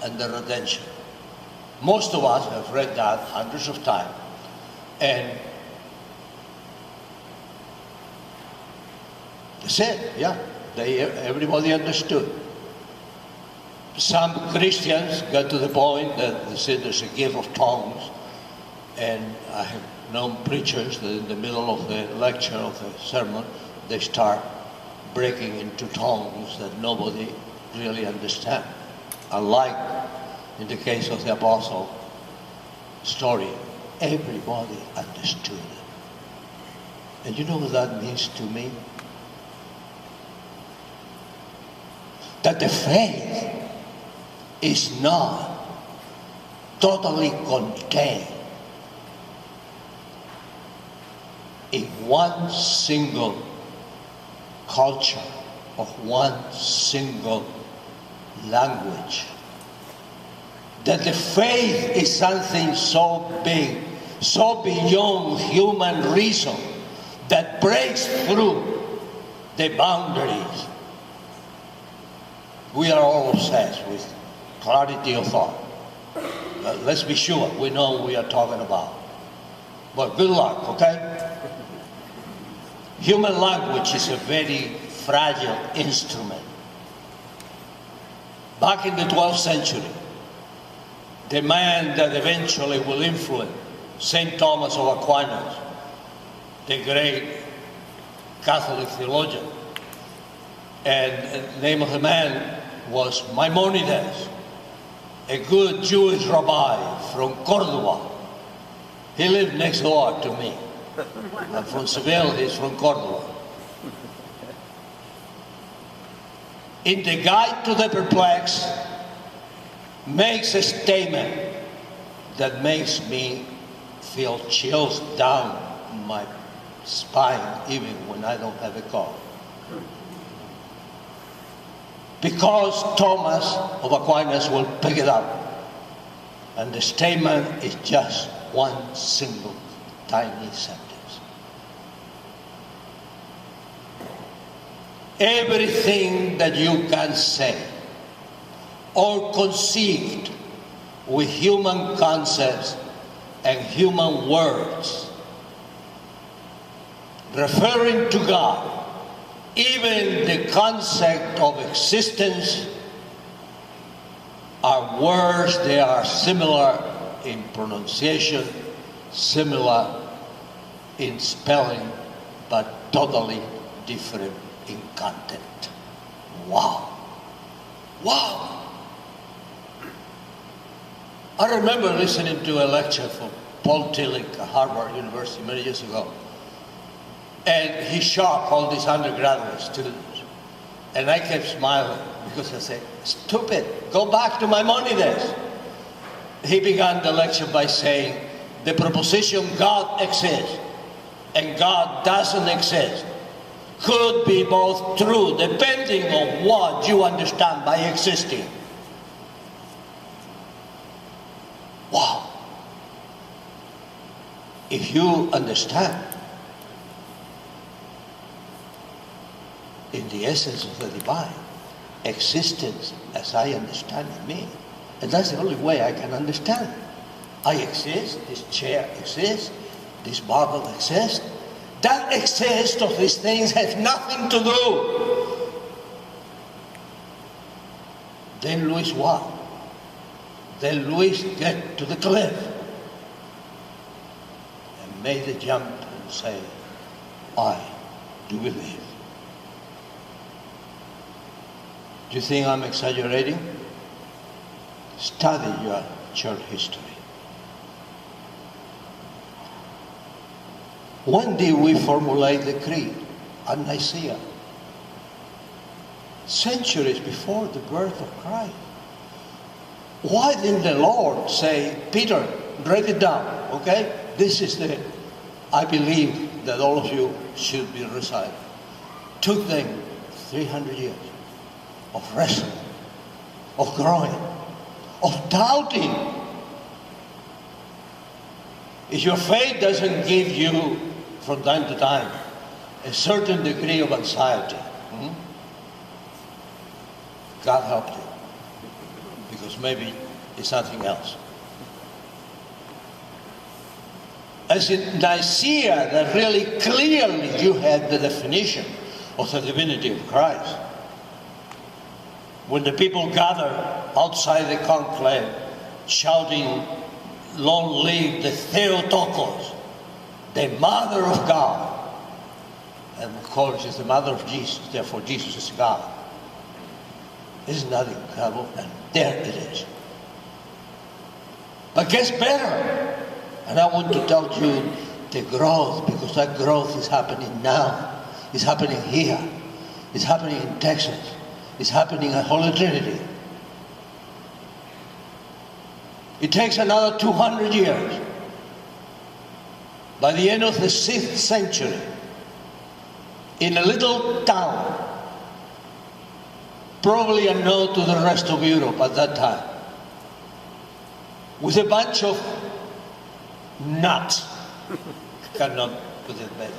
and the redemption. Most of us have read that hundreds of times, and that's it, yeah. Everybody understood. Some Christians got to the point that they said there's a gift of tongues, and I have known preachers that in the middle of the lecture, of the sermon, they start breaking into tongues that nobody really understands. Unlike in the case of the apostle story, everybody understood it. And you know what that means to me? That the faith is not totally contained in one single culture of one single language. That the faith is something so big, so beyond human reason, that breaks through the boundaries. We are all obsessed with clarity of thought. Let's be sure we know what we are talking about. But good luck, okay? Human language is a very fragile instrument. Back in the 12th century, the man that eventually will influence St. Thomas of Aquinas, the great Catholic theologian, and the name of the man was Maimonides, a good Jewish rabbi from Cordoba. He lived next door to me. I'm from Seville, he's from Cordoba. In the Guide to the Perplexed, makes a statement that makes me feel chills down my spine even when I don't have a cold. Because Thomas of Aquinas will pick it up. And the statement is just one single tiny sentence. Everything that you can say or conceived with human concepts and human words, referring to God, even the concept of existence, are words. They are similar in pronunciation, similar in spelling, but totally different in content. Wow. Wow. I remember listening to a lecture from Paul Tillich at Harvard University many years ago. And he shocked all these undergraduate students. And I kept smiling because I said, stupid, go back to Maimonides. He began the lecture by saying, the proposition God exists and God doesn't exist could be both true depending on what you understand by existing. Wow. If you understand in the essence of the divine, existence as I understand it means, and that's the only way I can understand. I exist, this chair exists, this bottle exists. That existence of these things has nothing to do. Then Luis what? Then Luis get to the cliff and made the jump and say, I do believe. Do you think I'm exaggerating? Study your church history. When did we formulate the creed? At Nicaea. Centuries before the birth of Christ. Why didn't the Lord say, Peter, write it down, okay? This is the, I believe that all of you should be recited. Took them 300 years of wrestling, of growing, of doubting. If your faith doesn't give you, from time to time, a certain degree of anxiety, God help you. because maybe it's something else. As in Nicaea, that really clearly you had the definition of the divinity of Christ. When the people gathered outside the conclave, shouting, "Long live the Theotokos, the Mother of God." And of course, it's the Mother of Jesus, therefore Jesus is God. Isn't that incredible? And there it is. But it gets better. And I want to tell you the growth, because that growth is happening now. It's happening here. It's happening in Texas. It's happening at Holy Trinity. It takes another 200 years. By the end of the 6th century, in a little town, probably unknown to the rest of Europe at that time, with a bunch of nuts, cannot put it better,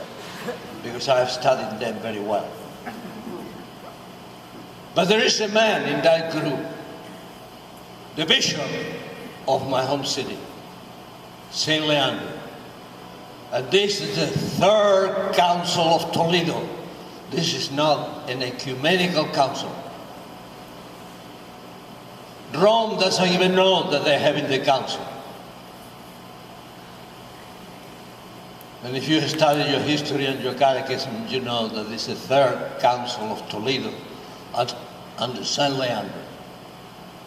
because I have studied them very well. But there is a man in that group, the bishop of my home city, St. Leander. And this is the Third Council of Toledo. This is not an ecumenical council. Rome doesn't even know that they're having the council. And if you study your history and your catechism, you know that this is the Third Council of Toledo under St. Leander.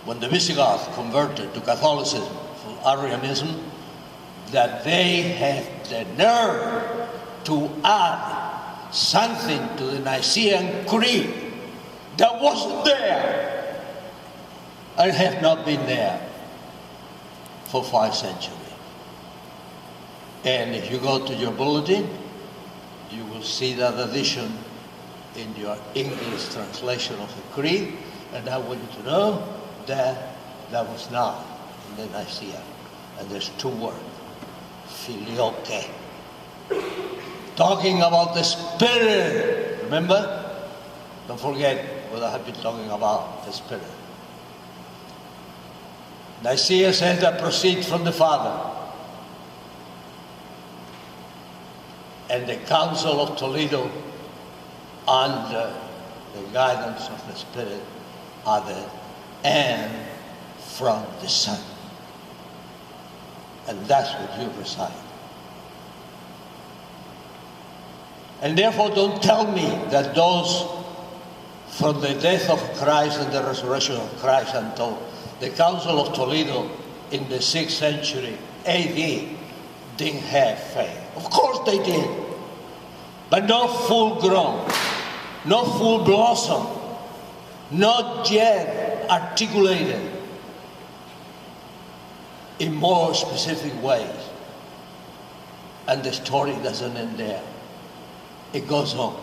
When the Visigoths converted to Catholicism from Arianism, that they had the nerve to add something to the Nicene Creed that wasn't there and have not been there for 5 centuries. And if you go to your bulletin, you will see that addition in your English translation of the Creed, and I want you to know that that was not in the Nicaea. And there's 2 words, filioque. Talking about the Spirit, remember? Don't forget what I have been talking about, the Spirit. Nicaea says that proceeds from the Father. And the Council of Toledo, under the guidance of the Spirit, added, and from the Son. And that's what you recite. And therefore don't tell me that those from the death of Christ and the resurrection of Christ until the Council of Toledo in the 6th century AD didn't have faith. Of course they did. But not full grown, not full blossom, not yet articulated in more specific ways. And the story doesn't end there. It goes on.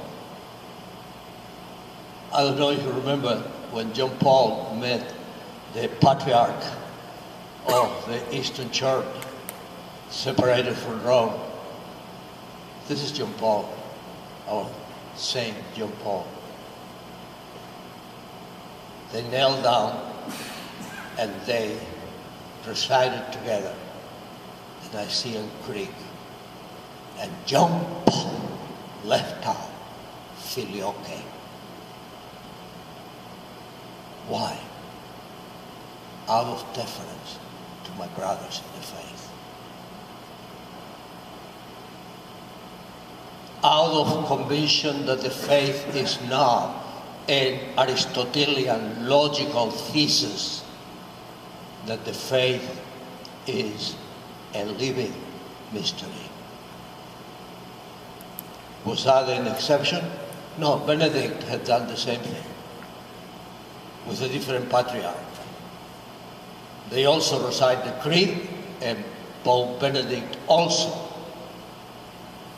I don't know if you remember when John Paul met the patriarch of the Eastern Church, separated from Rome. This is John Paul, our Saint John Paul. They knelt down and they recited together the Nicene Creed. And John Paul left out filioque. Why? Out of deference to my brothers in the faith. Out of conviction that the faith is not an Aristotelian logical thesis, that the faith is a living mystery. Was that an exception? No, Benedict had done the same thing with a different patriarch. They also recite the Creed, and Pope Benedict also,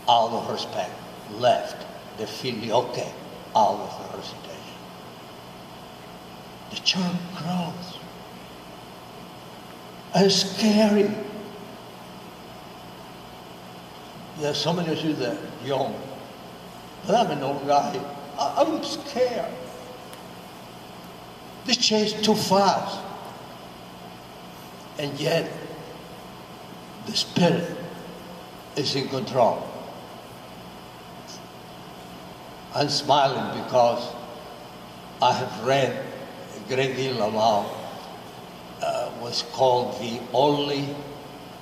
out of respect, left the filioque out of the recitation. The church grows. It's scary. There are so many of you that are young. But I'm an old guy. I'm scared. This changed too fast. and yet the Spirit is in control. I'm smiling because I have read a great deal about what's called the only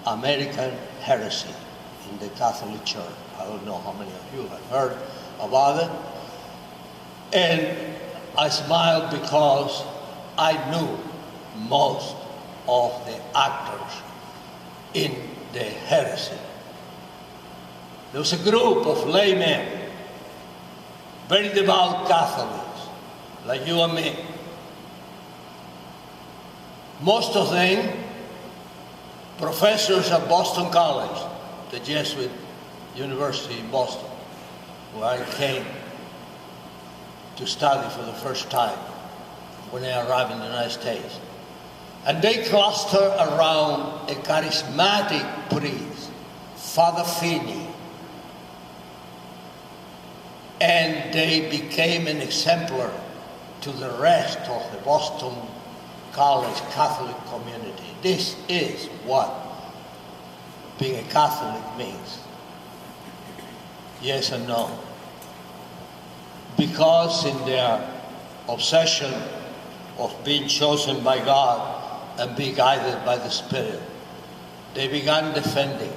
American heresy in the Catholic Church. I don't know how many of you have heard about it. And I smiled because I knew most of the actors in the heresy. There was a group of laymen, very devout Catholics, like you and me. Most of them professors at Boston College, the Jesuit University in Boston, where I came to study for the first time when I arrived in the United States. And they clustered around a charismatic priest, Father Finney. And they became an exemplar to the rest of the Boston College Catholic community. This is what being a Catholic means. Yes and no. Because in their obsession of being chosen by God and be guided by the Spirit, they began defending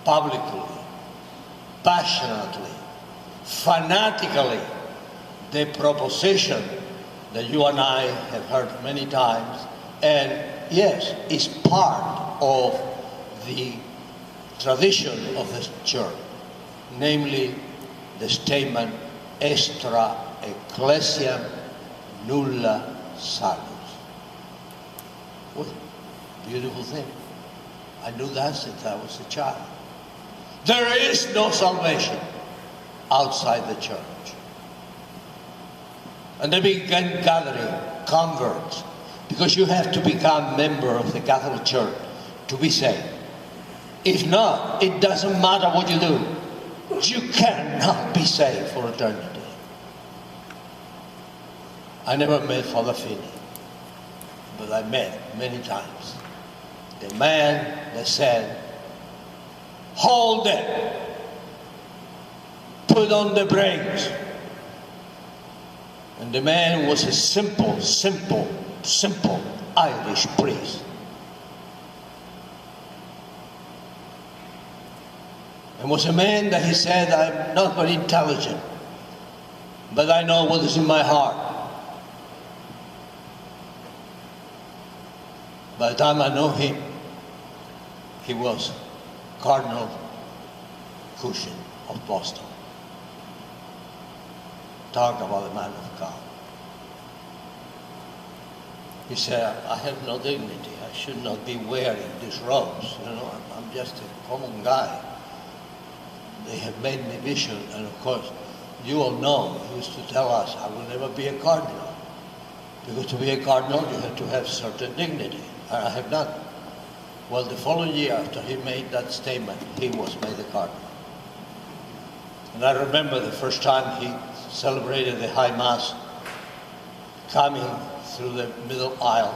publicly, passionately, fanatically the proposition that you and I have heard many times, and yes, is part of the tradition of the Church, namely the statement, extra ecclesiam nulla salus. What a beautiful thing. I knew that since I was a child. There is no salvation outside the church. And they began gathering converts, because you have to become a member of the Catholic Church to be saved. If not, it doesn't matter what you do. You cannot be saved for eternity. I never met Father Finney, but I met many times the man that said, "Hold it, put on the brakes." And the man was a simple Irish priest. And was a man that he said, "I'm not very intelligent, but I know what is in my heart." By the time I know him, he was Cardinal Cushing of Boston. Talk about a man of God. He said, "I have no dignity. I should not be wearing these robes. You know, I'm just a common guy. They have made me bishop, and of course, you all know, he used to tell us, I will never be a cardinal. Because to be a cardinal, you have to have certain dignity. And I have none." Well, the following year, after he made that statement, he was made a cardinal. And I remember the first time he celebrated the High Mass, coming through the middle aisle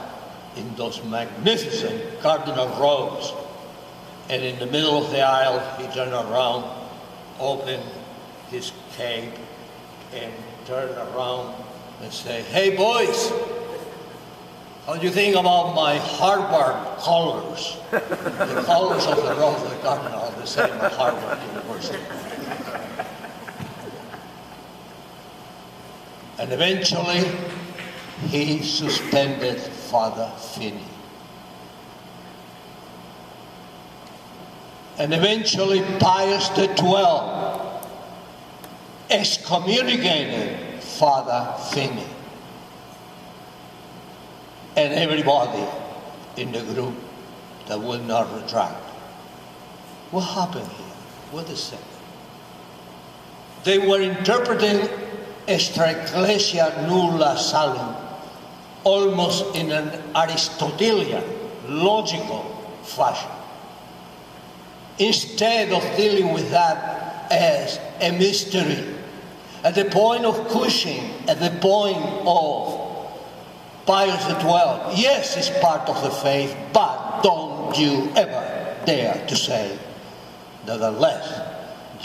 in those magnificent cardinal robes. And in the middle of the aisle, he turned around, opened his cape, and turned around and said, "Hey boys, how do you think about my Harvard colors?" The colors of the robe of the cardinal are the same at Harvard University. And eventually, he suspended Father Finney. And eventually, Pius XII excommunicated Father Finney. And everybody in the group that will not retract. What happened here? What is it? They were interpreting extra ecclesia nulla salum almost in an Aristotelian, logical fashion. Instead of dealing with that as a mystery, at the point of Cushing, at the point of Pius XII, yes, it's part of the faith, but don't you ever dare to say that unless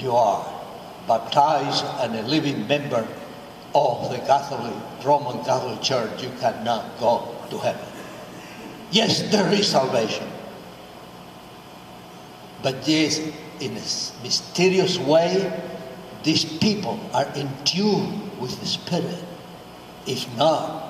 you are baptized and a living member of the Roman Catholic Church, you cannot go to heaven. Yes, there is salvation. But yes, in a mysterious way, these people are in tune with the Spirit. If not,